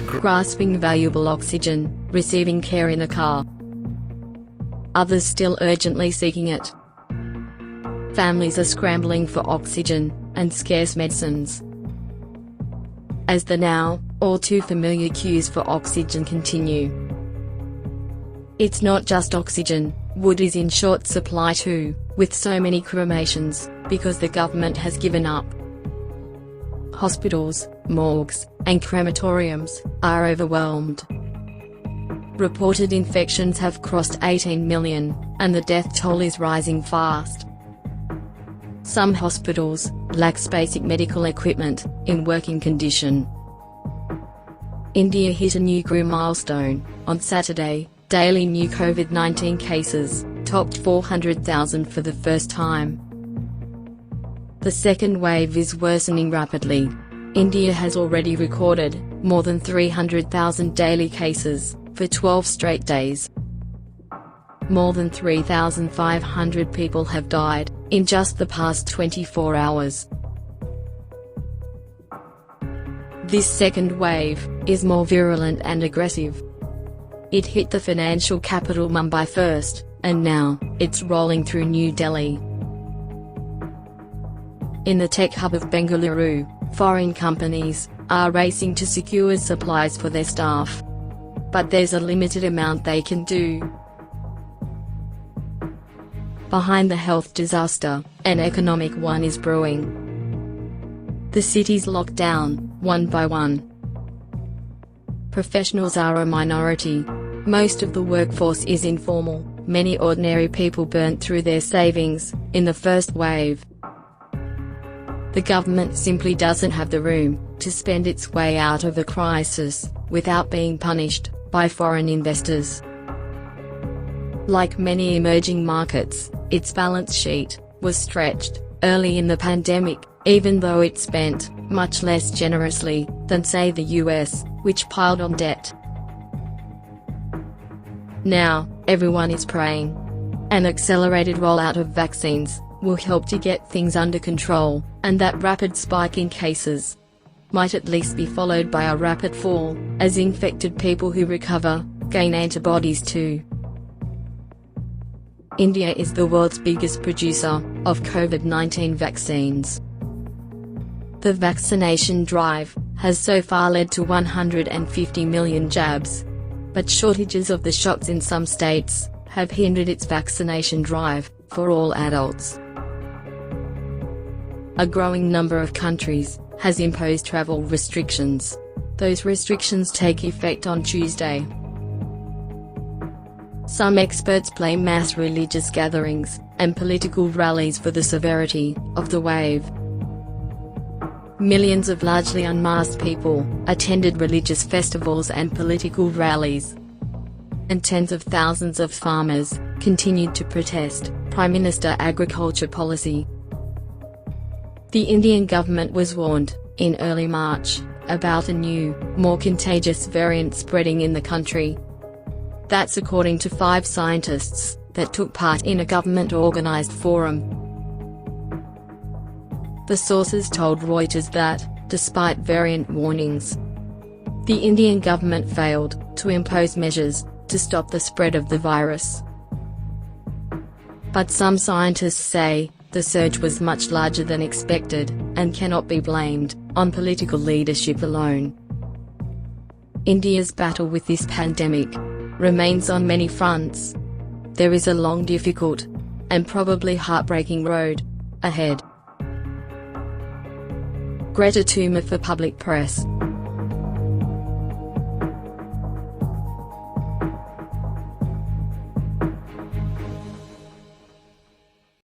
grasping valuable oxygen, receiving care in a car. Others still urgently seeking it. Families are scrambling for oxygen and scarce medicines. As the now all too familiar queues for oxygen continue. It's not just oxygen, wood is in short supply too, with so many cremations, because the government has given up. Hospitals, morgues, and crematoriums are overwhelmed. Reported infections have crossed 18 million, and the death toll is rising fast. Some hospitals lack basic medical equipment in working condition. India hit a new grim milestone. On Saturday, daily new COVID-19 cases topped 400,000 for the first time. The second wave is worsening rapidly. India has already recorded more than 300,000 daily cases for 12 straight days. More than 3,500 people have died in just the past 24 hours. This second wave is more virulent and aggressive. It hit the financial capital Mumbai first, and now it's rolling through New Delhi. In the tech hub of Bengaluru, foreign companies are racing to secure supplies for their staff. But there's a limited amount they can do. Behind the health disaster, an economic one is brewing. The cities locked down, one by one. Professionals are a minority. Most of the workforce is informal. Many ordinary people burnt through their savings in the first wave. The government simply doesn't have the room to spend its way out of the crisis without being punished by foreign investors. Like many emerging markets, its balance sheet was stretched early in the pandemic, even though it spent much less generously than, say, the US, which piled on debt. Now, everyone is praying. An accelerated rollout of vaccines will help to get things under control, and that rapid spike in cases might at least be followed by a rapid fall, as infected people who recover gain antibodies too. India is the world's biggest producer of COVID-19 vaccines. The vaccination drive has so far led to 150 million jabs, but shortages of the shots in some states have hindered its vaccination drive for all adults. A growing number of countries has imposed travel restrictions. Those restrictions take effect on Tuesday. Some experts blame mass religious gatherings and political rallies for the severity of the wave. Millions of largely unmasked people attended religious festivals and political rallies. And tens of thousands of farmers continued to protest Prime Minister Agriculture policy. The Indian government was warned, in early March, about a new, more contagious variant spreading in the country. That's according to 5 scientists that took part in a government-organized forum. The sources told Reuters that, despite variant warnings, the Indian government failed to impose measures to stop the spread of the virus. But some scientists say the surge was much larger than expected, and cannot be blamed on political leadership alone. India's battle with this pandemic remains on many fronts. There is a long, difficult, and probably heartbreaking road ahead. Greta Thunberg for PublicPresse.